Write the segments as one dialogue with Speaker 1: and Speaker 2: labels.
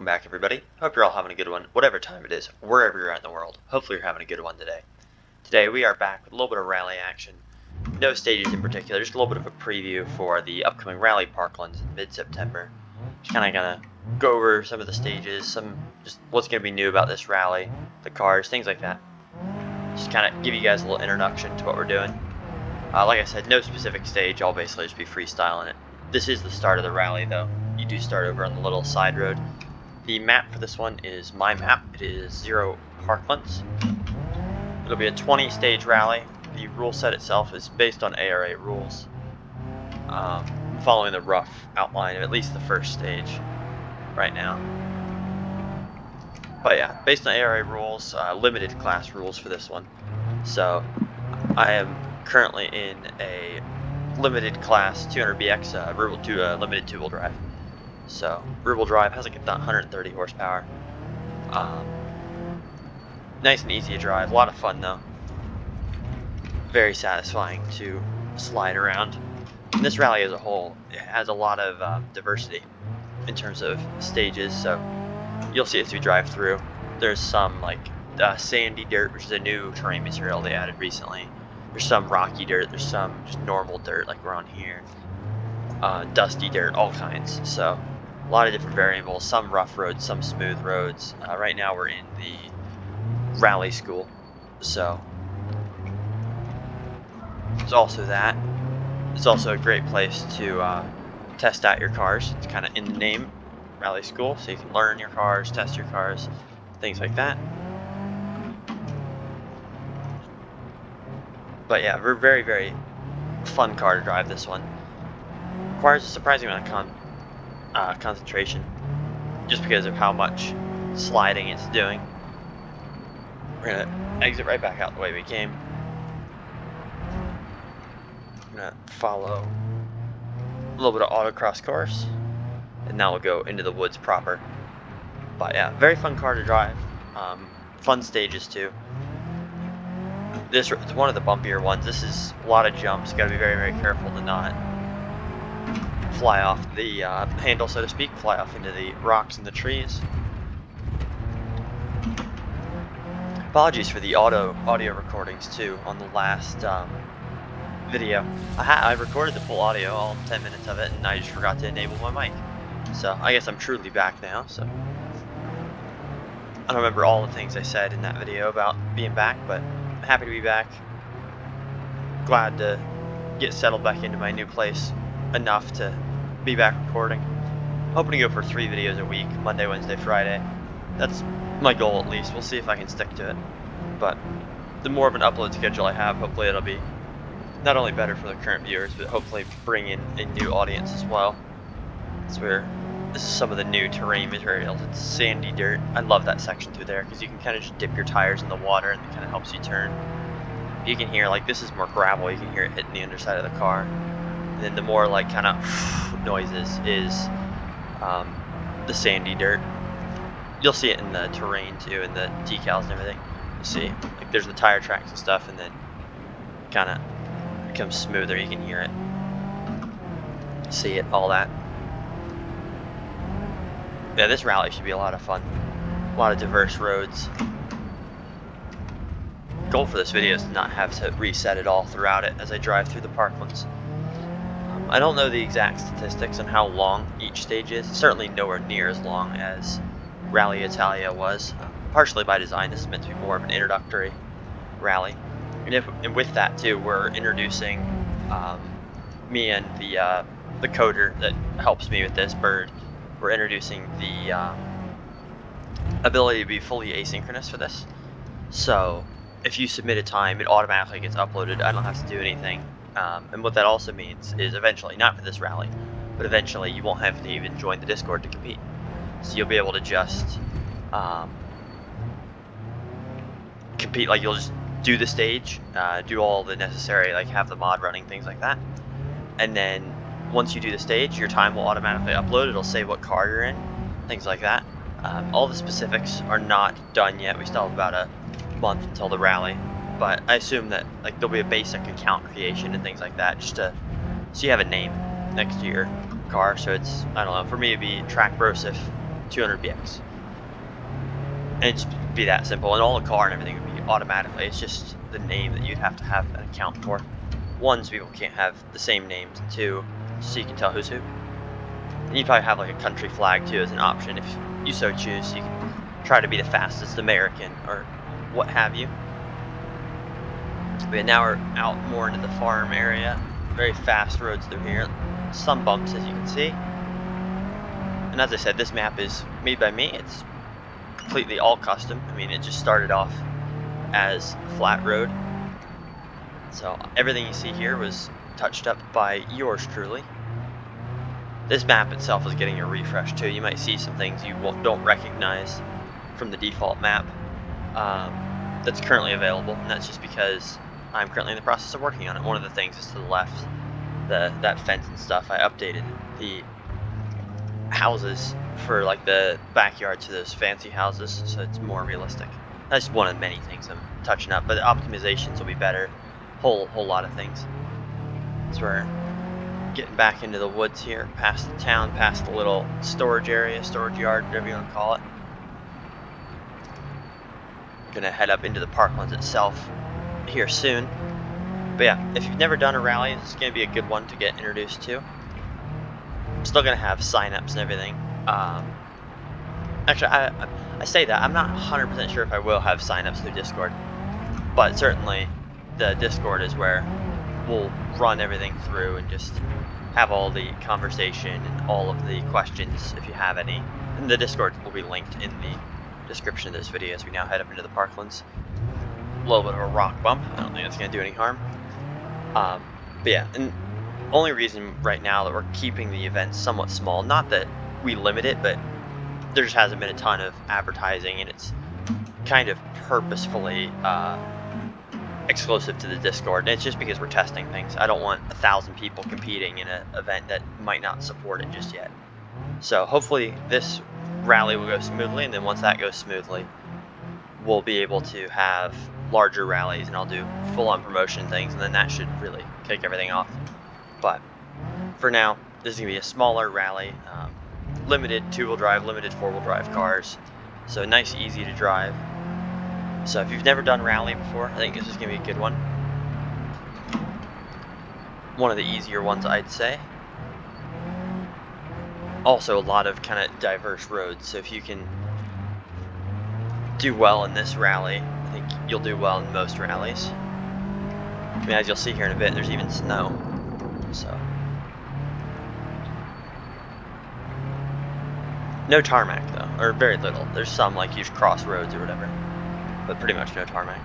Speaker 1: Welcome back, everybody. Hope you're all having a good one, whatever time it is, wherever you're at in the world. Hopefully you're having a good one today. Today we are back with a little bit of rally action. No stages in particular, just a little bit of a preview for the upcoming rally Parklands in mid-September. Just kind of gonna go over some of the stages, just what's gonna be new about this rally, the cars, things like that. Just kind of give you guys a little introduction to what we're doing. Like I said, no specific stage. I'll basically just be freestyling it. This is the start of the rally, though. You do start over on the little side road. The map for this one is my map. It is 0 Parklands. It'll be a 20-stage rally. The rule set itself is based on ARA rules, following the rough outline of at least the first stage right now. But yeah, based on ARA rules, limited class rules for this one. So I am currently in a limited class 200BX limited two-wheel drive. So rear-wheel drive has like 130 horsepower. Nice and easy to drive. A lot of fun though. Very satisfying to slide around. And this rally as a whole, it has a lot of diversity in terms of stages. So you'll see as we drive through. There's some like sandy dirt, which is a new terrain material they added recently. There's some rocky dirt. There's some just normal dirt like we're on here. Dusty dirt, all kinds. So a lot of different variables, some rough roads, some smooth roads. Right now we're in the rally school, so there's also that. It's also a great place to test out your cars. It's kind of in the name, rally school, so you can learn your cars, test your cars, things like that. But yeah, we're very, very fun car to drive, this one. Requires a surprising amount of concentration, just because of how much sliding it's doing. We're gonna exit right back out the way we came. I'm gonna follow a little bit of autocross course, and now we'll go into the woods proper. But yeah, very fun car to drive. Fun stages too. This is one of the bumpier ones. This is a lot of jumps. You gotta be very, very careful to not fly off the handle, so to speak, fly off into the rocks and the trees. Apologies for the audio recordings too on the last video. I recorded the full audio, all 10 minutes of it, and I just forgot to enable my mic. So I guess I'm truly back now. So I don't remember all the things I said in that video about being back, but I'm happy to be back. Glad to get settled back into my new place enough to be back recording. Hoping to go for 3 videos a week, Monday, Wednesday, Friday. That's my goal at least. We'll see if I can stick to it. But the more of an upload schedule I have, hopefully it'll be not only better for the current viewers, but hopefully bring in a new audience as well. This is some of the new terrain materials. It's sandy dirt. I love that section through there because you can kind of just dip your tires in the water and it kind of helps you turn. You can hear, like, this is more gravel. You can hear it hitting the underside of the car. And then the more like kind of noises is the sandy dirt. You'll see it in the terrain too, and the decals and everything. You see, like, there's the tire tracks and stuff, and then kind of becomes smoother. You can hear it, see it, all that. Yeah, this rally should be a lot of fun. A lot of diverse roads. Goal for this video is to not have to reset it all throughout it as I drive through the Parklands. I don't know the exact statistics on how long each stage is. It's certainly nowhere near as long as Rally Italia was. Partially by design, this is meant to be more of an introductory rally. And with that too, we're introducing me and the coder that helps me with this, Bird. We're introducing the ability to be fully asynchronous for this. So if you submit a time, it automatically gets uploaded. I don't have to do anything. And what that also means is eventually, not for this rally, but eventually you won't have to even join the Discord to compete. So you'll be able to just compete, like you'll just do the stage, do all the necessary, like have the mod running, things like that. And then once you do the stage, your time will automatically upload. It'll say what car you're in, things like that. All the specifics are not done yet. We still have about a month until the rally. But I assume that like there'll be a basic account creation and things like that, just so you have a name next to your car. So it's, I don't know, for me it'd be Track Brosif 200 BX. And it'd just be that simple, and all the car and everything would be automatically. It's just the name that you'd have to have an account for. One, so people can't have the same names, and two, so you can tell who's who. And you'd probably have like a country flag too as an option if you so choose. So you can try to be the fastest American or what have you. But now we're out more into the farm area. Very fast roads through here. Some bumps, as you can see. And as I said, this map is made by me. It's completely all custom. I mean, it just started off as a flat road. So everything you see here was touched up by yours truly. This map itself is getting a refresh too. You might see some things you don't recognize from the default map that's currently available, and that's just because I'm currently in the process of working on it. One of the things is to the left, that fence and stuff. I updated the houses for like the backyard to those fancy houses, so it's more realistic. That's one of many things I'm touching up, but the optimizations will be better. Whole lot of things. So we're getting back into the woods here, past the town, past the little storage area, storage yard, whatever you want to call it. We're gonna head up into the Parklands itself here soon. But yeah, if you've never done a rally, this is gonna be a good one to get introduced to. I'm still gonna have signups and everything. Actually, I say that I'm not 100% sure if I will have signups through Discord, but certainly the Discord is where we'll run everything through and just have all the conversation and all of the questions if you have any. And the Discord will be linked in the description of this video as we now head up into the Parklands. A little bit of a rock bump. I don't think it's going to do any harm. But yeah, and only reason right now that we're keeping the events somewhat small, not that we limit it, but there just hasn't been a ton of advertising, and it's kind of purposefully exclusive to the Discord, and it's just because we're testing things. I don't want 1,000 people competing in an event that might not support it just yet. So hopefully this rally will go smoothly, and then once that goes smoothly, we'll be able to have larger rallies, and I'll do full-on promotion things, and then that should really kick everything off. But for now, this is going to be a smaller rally, limited 2-wheel drive, limited 4-wheel drive cars, so nice, easy to drive. So if you've never done rally before, I think this is going to be a good one. One of the easier ones, I'd say. Also a lot of kind of diverse roads, so if you can do well in this rally, I think you'll do well in most rallies. I mean, as you'll see here in a bit, there's even snow, so. No tarmac though, or very little. There's some like huge crossroads or whatever, but pretty much no tarmac.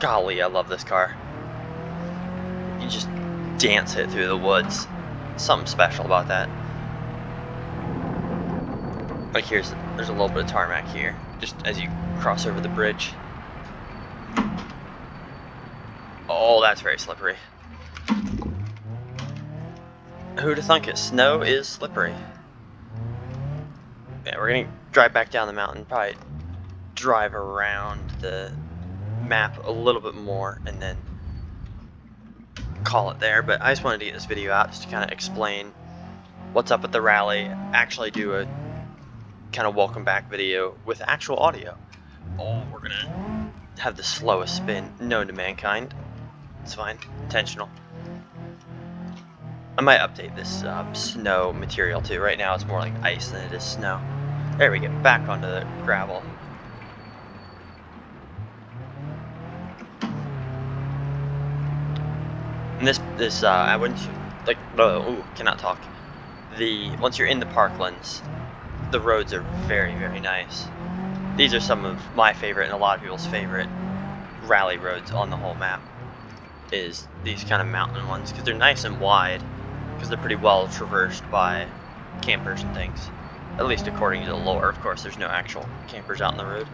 Speaker 1: Golly, I love this car. You just dance it through the woods. Something special about that. Like there's a little bit of tarmac here, just as you cross over the bridge. Oh, that's very slippery. Who'd have thunk it? Snow is slippery. Yeah, we're gonna drive back down the mountain, probably drive around the map a little bit more, and then call it there. But I just wanted to get this video out just to kind of explain what's up with the rally, actually do a kind of welcome back video with actual audio. Oh, we're gonna have the slowest spin known to mankind. It's fine, intentional. I might update this snow material too. Right now it's more like ice than it is snow. There we get back onto the gravel. And this I wouldn't like. Oh, cannot talk. Once you're in the Parklands, the roads are very, very nice. These are some of my favorite and a lot of people's favorite rally roads on the whole map. Is these kind of mountain ones, because they're nice and wide, because they're pretty well traversed by campers and things. At least according to the lore. Of course, there's no actual campers out on the road.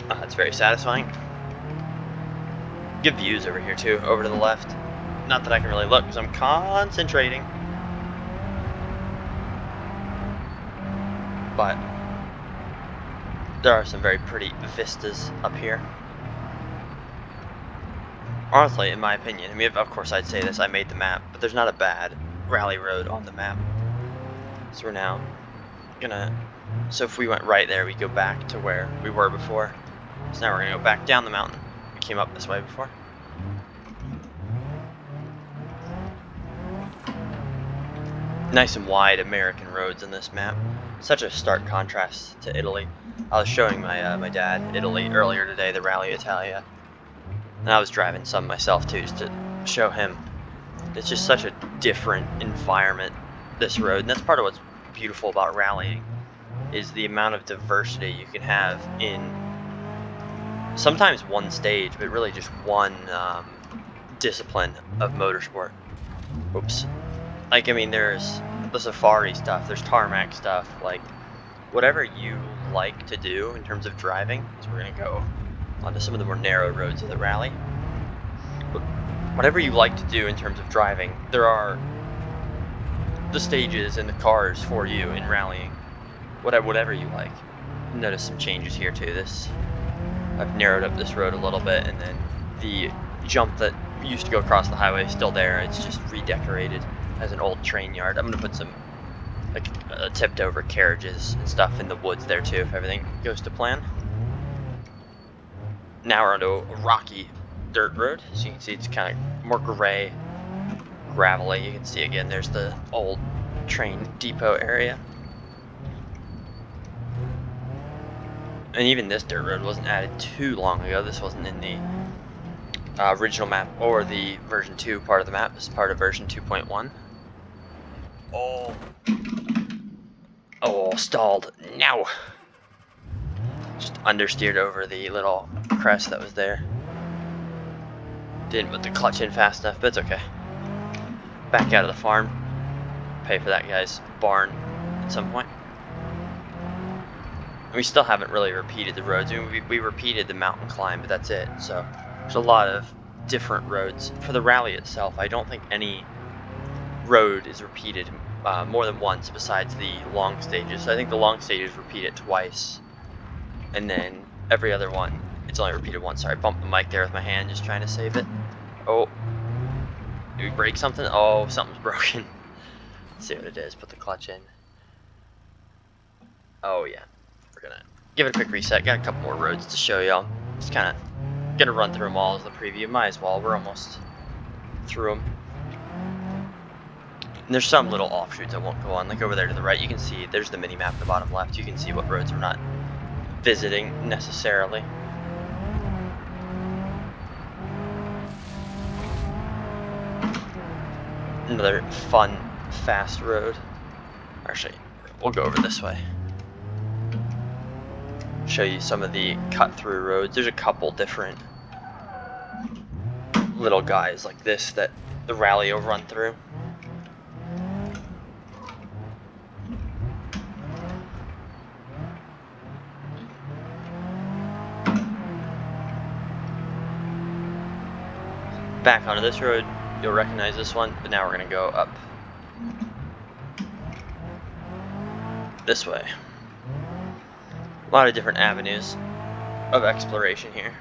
Speaker 1: That's very satisfying. Good views over here too, over to the left. Not that I can really look because I'm concentrating. But there are some very pretty vistas up here. honestly, in my opinion, I mean, of course I'd say this, I made the map, but there's not a bad rally road on the map. So we're now gonna, so if we went right there, we go back to where we were before. So now we're gonna go back down the mountain. We came up this way before. Nice and wide American roads in this map. Such a stark contrast to Italy. I was showing my dad Italy earlier today, the Rally Italia. And I was driving some myself too, just to show him. It's just such a different environment, this road. And that's part of what's beautiful about rallying, is the amount of diversity you can have in sometimes one stage, but really just one discipline of motorsport. Oops. Like, I mean, there's the safari stuff, there's tarmac stuff, like, whatever you like to do in terms of driving, so we're going to go onto some of the more narrow roads of the rally. But whatever you like to do in terms of driving, there are the stages and the cars for you in rallying. Whatever you like. Notice some changes here too. I've narrowed up this road a little bit, and then the jump that used to go across the highway is still there. It's just redecorated as an old train yard. I'm gonna put some like tipped over carriages and stuff in the woods there too, if everything goes to plan. Now we're onto a rocky dirt road, so you can see it's kind of more gray, gravelly. You can see again there's the old train depot area. And even this dirt road wasn't added too long ago. This wasn't in the original map or the version 2 part of the map. This is part of version 2.1. Oh, stalled. Now. Just understeered over the little crest that was there. Didn't put the clutch in fast enough, but it's okay. Back out of the farm. Pay for that guy's barn at some point. We still haven't really repeated the roads. I mean, we repeated the mountain climb, but that's it. So there's a lot of different roads. For the rally itself, I don't think any road is repeated more than once besides the long stages. So I think the long stages repeat it twice. And then every other one, it's only repeated once. Sorry, I bumped the mic there with my hand, just trying to save it. Oh, did we break something? Oh, something's broken. Let's see what it is. Put the clutch in. Oh, yeah. We're gonna give it a quick reset. Got a couple more roads to show y'all. Just kind of gonna run through them all as the preview. Might as well. We're almost through them. And there's some little offshoots I won't go on. Like over there to the right, you can see there's the mini map at the bottom left. You can see what roads we're not visiting necessarily. Another fun, fast road. Actually, we'll go over this way. Show you some of the cut-through roads. There's a couple different little guys like this that the rally will run through. Back onto this road, you'll recognize this one, but now we're gonna go up this way. A lot of different avenues of exploration here.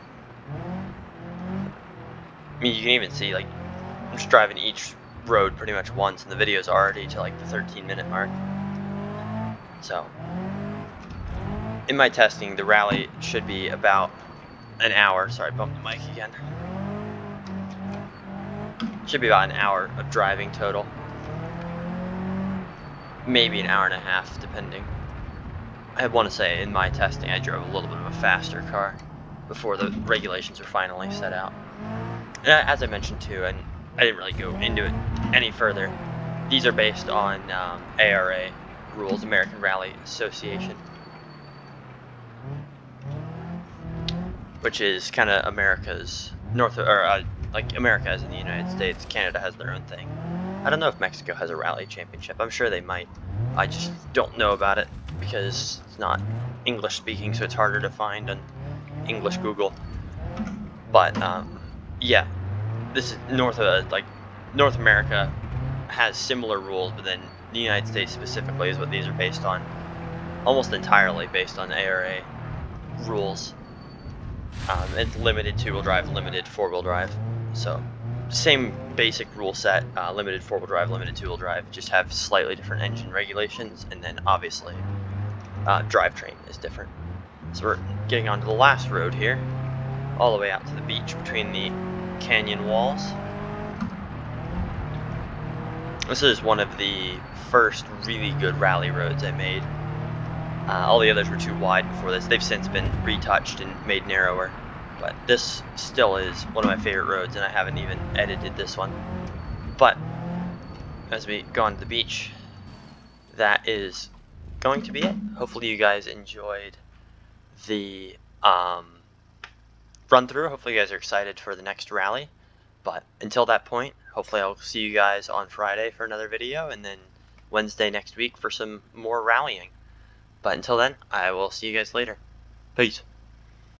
Speaker 1: I mean, you can even see, like, I'm just driving each road pretty much once, and the video's already to like the 13-minute mark. So, in my testing, the rally should be about an hour. Sorry, bumped the mic again. Should be about an hour of driving total. Maybe an hour and a half, depending. I want to say, in my testing, I drove a little bit of a faster car before the regulations were finally set out. And as I mentioned too, and I didn't really go into it any further, these are based on ARA rules, American Rally Association, which is kind of America's like America as in the United States. Canada has their own thing. I don't know if Mexico has a rally championship. I'm sure they might. I just don't know about it because it's not English speaking, so it's harder to find on English Google. But yeah, this is North America has similar rules, but then the United States specifically is what these are based on. Almost entirely based on ARA rules. It's limited two-wheel drive, limited four-wheel drive. So same basic rule set, limited 4-wheel drive, limited 2-wheel drive, just have slightly different engine regulations, and then obviously drivetrain is different. So we're getting onto the last road here, all the way out to the beach between the canyon walls. This is one of the first really good rally roads I made. All the others were too wide before this. They've since been retouched and made narrower, but this still is one of my favorite roads, and I haven't even edited this one. But as we go on to the beach, that is going to be it. Hopefully you guys enjoyed the run through. Hopefully you guys are excited for the next rally. But until that point, hopefully I'll see you guys on Friday for another video, and then Wednesday next week for some more rallying. But until then, I will see you guys later. Peace.